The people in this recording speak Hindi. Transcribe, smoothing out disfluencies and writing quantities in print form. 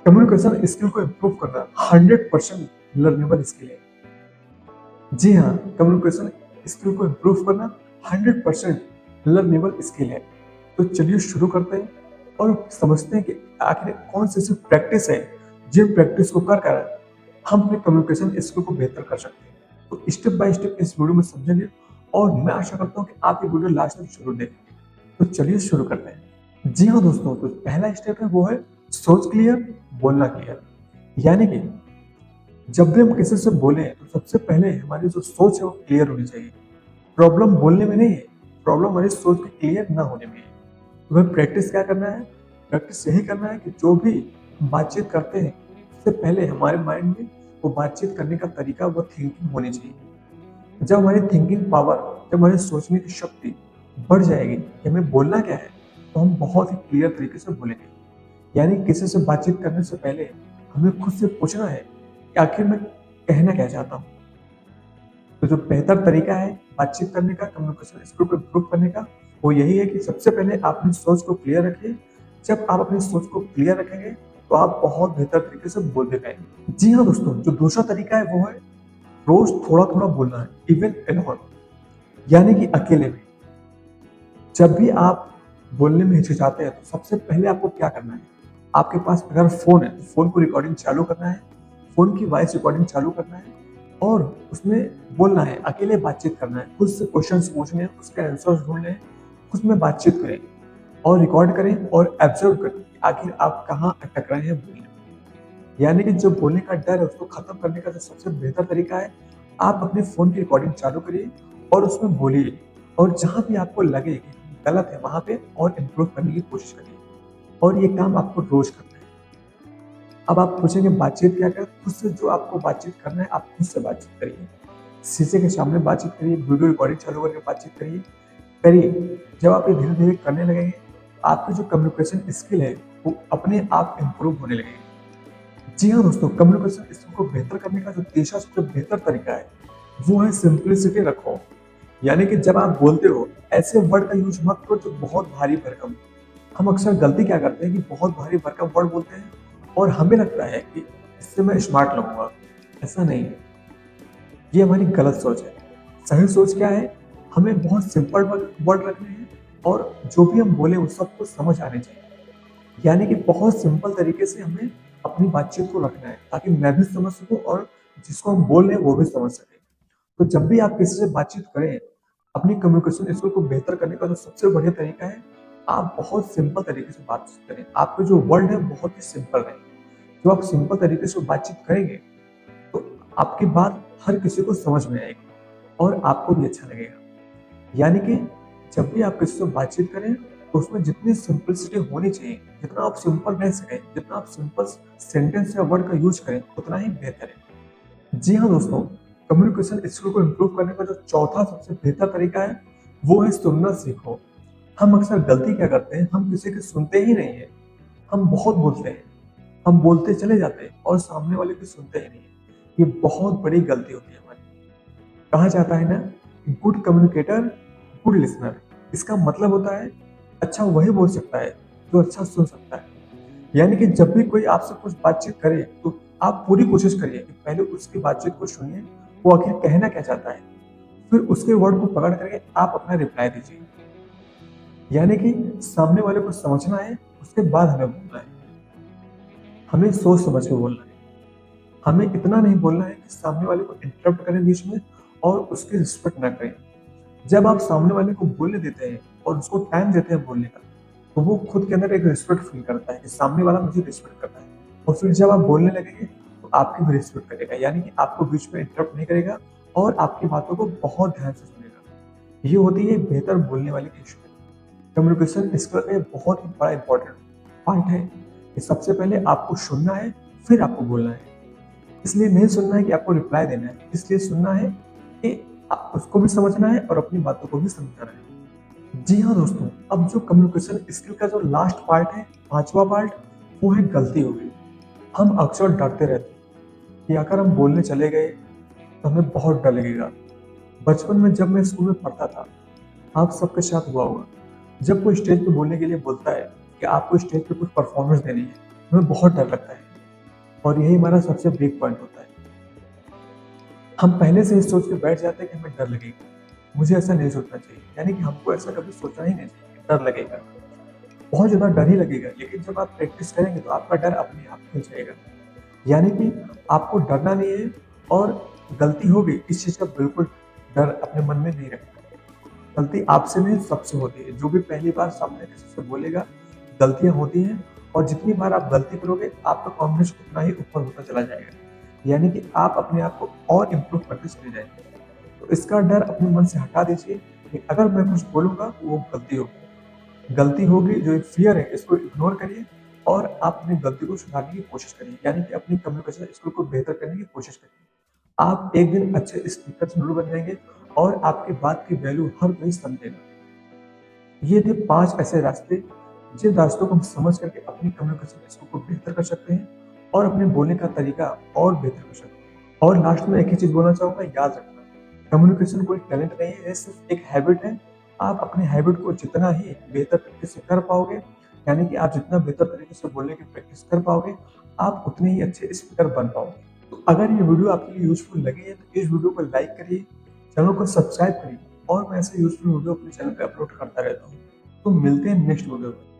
कम्युनिकेशन स्किल को इम्प्रूव करना 100% लर्नेबल स्किल है। जी हाँ, कम्युनिकेशन स्किल को इम्प्रूव करना 100% लर्नेबल स्किल है। तो चलिए शुरू करते हैं और समझते हैं कि आखिर कौन सी ऐसी प्रैक्टिस है जिन प्रैक्टिस को कर कर हम अपने कम्युनिकेशन स्किल को बेहतर कर सकते हैं। तो स्टेप बाय स्टेप इस वीडियो में समझेंगे और मैं आशा करता हूँ कि आप ये वीडियो लास्ट तक जरूर देखेंगे। तो चलिए शुरू करते हैं। जी हाँ दोस्तों, तो पहला स्टेप है वो है सोच क्लियर, बोलना क्लियर। यानी कि जब भी हम किसी से बोले तो सबसे पहले हमारी जो सोच है वो क्लियर होनी चाहिए। प्रॉब्लम बोलने में नहीं है, प्रॉब्लम हमारी सोच के क्लियर ना होने में है। तो हमें प्रैक्टिस क्या करना है? प्रैक्टिस यही करना है कि जो भी हम बातचीत करते हैं उससे पहले हमारे माइंड में वो बातचीत करने का तरीका, वो थिंकिंग होनी चाहिए। जब हमारी थिंकिंग पावर, जब हमारी सोचने की शक्ति बढ़ जाएगी कि हमें बोलना क्या है, तो हम बहुत ही क्लियर तरीके से बोलेंगे। यानी किसी से बातचीत करने से पहले हमें खुद से पूछना है कि आखिर मैं कहना क्या चाहता हूँ। तो जो बेहतर तरीका है बातचीत करने का, कम्युनिकेशन स्किल को इम्प्रूव करने का, वो यही है कि सबसे पहले आप अपनी सोच को क्लियर रखिए। जब आप अपनी सोच को क्लियर रखेंगे तो आप बहुत बेहतर तरीके से बोल दे पाएंगे। जी हाँ दोस्तों, जो दूसरा तरीका है वो है रोज थोड़ा थोड़ा बोलना है, इवन एलोन। यानी कि अकेले में जब भी आप बोलने में हिचकिचाते हैं तो सबसे पहले आपको क्या करना है? आपके पास अगर फोन है तो फोन को रिकॉर्डिंग चालू करना है, फोन की वॉइस रिकॉर्डिंग चालू करना है और उसमें बोलना है, अकेले बातचीत करना है, खुद से क्वेश्चंस पूछने हैं, उसके आंसर्स ढूंढने हैं, खुद में बातचीत करें और रिकॉर्ड करें और ऑब्जर्व करें कि आखिर आप कहाँ अटक रहे हैं बोलने में। यानी कि जो बोलने का डर है उसको खत्म करने का जो सबसे बेहतर तरीका है, आप अपने फोन की रिकॉर्डिंग चालू करिए और उसमें बोलिए और जहां भी आपको लगे कि गलत है वहां पे और इम्प्रूव करने की कोशिश करिए। और ये काम आपको रोज करना है। अब आप पूछेंगे बातचीत क्या करें? खुद से जो आपको बातचीत करना है आप खुद से बातचीत करिए। शीशे के सामने बातचीत करिए, वीडियो रिकॉर्डिंग चालू करके बातचीत करिए करिए जब आप ये धीरे धीरे करने लगेंगे, आपकी जो कम्युनिकेशन स्किल है वो अपने आप इम्प्रूव होने लगेगी। जी हाँ दोस्तों, कम्युनिकेशन स्किल को बेहतर करने का जो तीसरा सबसे बेहतर तरीका है वो है सिंप्लिसिटी रखो। यानी कि जब आप बोलते हो ऐसे वर्ड का यूज मत करो जो बहुत भारी भरकम हो। हम अक्सर गलती क्या करते हैं कि बहुत भारी भरकम वर्ड बोलते हैं और हमें लगता है कि इससे मैं स्मार्ट लगूंगा। ऐसा नहीं है, ये हमारी गलत सोच है। सही सोच क्या है? हमें बहुत सिंपल वर्ड रखने हैं और जो भी हम बोले वो सबको समझ आने चाहिए। यानी कि बहुत सिंपल तरीके से हमें अपनी बातचीत को रखना है ताकि मैं भी समझ सकूं और जिसको हम बोल रहे हैं वो भी समझ सके। तो जब भी आप किसी से बातचीत करें, अपनी कम्युनिकेशन स्किल को बेहतर करने का जो सबसे बढ़िया तरीका है, आप बहुत सिंपल तरीके से बातचीत करें। आपके जो वर्ड है बहुत ही सिंपल रहे। जब आप सिंपल तरीके से बातचीत करेंगे तो आपकी बात हर किसी को समझ में आएगी और आपको भी अच्छा लगेगा। यानी कि जब भी आप किसी से बातचीत करें तो उसमें जितनी सिंपलिसिटी होनी चाहिए, जितना आप सिंपल रह सकें, जितना आप सिंपल सेंटेंस या वर्ड का यूज करें उतना ही बेहतर है। जी हाँ दोस्तों, कम्युनिकेशन स्किल को इम्प्रूव करने का जो चौथा सबसे बेहतर तरीका है वो है सुनना सीखो। हम अक्सर गलती क्या करते हैं, हम किसी की सुनते ही नहीं है। हम बहुत बोलते हैं, हम बोलते चले जाते हैं और सामने वाले की सुनते ही नहीं है। ये बहुत बड़ी गलती होती है हमारी। कहा जाता है ना, गुड कम्युनिकेटर गुड लिसनर। इसका मतलब होता है अच्छा वही बोल सकता है जो अच्छा सुन सकता है। यानी कि जब भी कोई आपसे कुछ बातचीत करे तो आप पूरी कोशिश करिए कि पहले उसकी बातचीत को सुनिए, वो आखिर कहना क्या चाहता है, फिर उसके वर्ड को पकड़ करके आप अपना रिप्लाई दीजिए। यानी कि सामने वाले को समझना है, उसके बाद हमें बोलना है। हमें सोच समझ के बोलना है। हमें इतना नहीं बोलना है कि सामने वाले को इंटरप्ट करें बीच में और उसकी रिस्पेक्ट ना करें। जब आप सामने वाले को बोलने देते हैं और उसको टाइम देते हैं बोलने का, तो वो खुद के अंदर एक रिस्पेक्ट फील करता है कि सामने वाला मुझे रिस्पेक्ट करता है। और फिर जब आप बोलने लगेंगे तो आपकी भी रिस्पेक्ट करेगा। यानी कि आपको बीच में इंटरप्ट नहीं करेगा और आपकी बातों को बहुत ध्यान से सुनेगा। ये होती है बेहतर बोलने वाले की स्किल। कम्युनिकेशन स्किल का बहुत ही बड़ा इंपॉर्टेंट पार्ट है कि सबसे पहले आपको सुनना है, फिर आपको बोलना है। इसलिए नहीं सुनना है कि आपको रिप्लाई देना है, इसलिए सुनना है कि उसको भी समझना है और अपनी बातों को भी समझना है। जी हाँ दोस्तों, अब जो कम्युनिकेशन स्किल का जो लास्ट पार्ट है, पांचवा पार्ट, वो है गलती हो गई। हम अक्सर डरते रहते हैं कि अगर हम बोलने चले गए तो हमें बहुत डर लगेगा। बचपन में जब मैं स्कूल में पढ़ता था, आप सबके साथ हुआ होगा, जब कोई स्टेज पे बोलने के लिए बोलता है कि आपको स्टेज पे कुछ परफॉर्मेंस देनी है, हमें बहुत डर लगता है। और यही हमारा सबसे ब्रेक पॉइंट होता है। हम पहले से इस सोच के बैठ जाते हैं कि हमें डर लगेगा। मुझे ऐसा नहीं सोचना चाहिए, यानी कि हमको ऐसा कभी सोचना ही नहीं चाहिए कि डर लगेगा। बहुत ज़्यादा डर ही लगेगा, लेकिन जब आप प्रैक्टिस करेंगे तो आपका डर अपने आप मिट जाएगा। यानी कि आपको डरना नहीं है, और गलती हो गई इस चीज़ का बिल्कुल डर अपने मन में नहीं रखना। गलती आपसे नहीं सबसे होती है। जो भी पहली बार सामने किसी से बोलेगा, गलतियाँ होती हैं, और जितनी बार आप गलती करोगे आपका कॉन्फिडेंस उतना ही ऊपर होता चला जाएगा। यानी कि आप अपने आप को और इम्प्रूव करते चले जाएंगे। तो इसका डर अपने मन से हटा दीजिए कि अगर मैं कुछ बोलूँगा तो वो गलती होगी। गलती होगी, जो एक फ़ियर है इसको इग्नोर करिए और आप अपनी गलती को सुधारने की कोशिश करिए, यानी कि अपनी कम्युनिकेशन स्किल को बेहतर करने की कोशिश करिए। आप एक दिन अच्छे स्पीकर ज़रूर बन जाएँगे और आपकी बात की वैल्यू हर कोई समझेगा। ये थे 5 ऐसे रास्ते, जिन रास्तों को हम समझ करके अपनी कम्युनिकेशन स्किल को बेहतर कर सकते हैं और अपने बोलने का तरीका और बेहतर कर सकते हैं। और लास्ट में एक ही चीज़ बोलना चाहूँगा, याद रखना, कम्युनिकेशन कोई टैलेंट नहीं है, ये सिर्फ एक हैबिट है। आप अपने हैबिट को जितना ही बेहतर तरीके से कर पाओगे, यानी कि आप जितना बेहतर तरीके से बोलने की प्रैक्टिस कर पाओगे, आप उतने ही अच्छे स्पीकर बन पाओगे। तो अगर ये वीडियो आपके लिए यूज़फुल लगी है तो इस वीडियो को लाइक करिए, चैनल को सब्सक्राइब करिए, और मैं ऐसे यूज़फुल वीडियो अपने चैनल पे अपलोड करता रहता हूँ। तो मिलते हैं नेक्स्ट वीडियो में।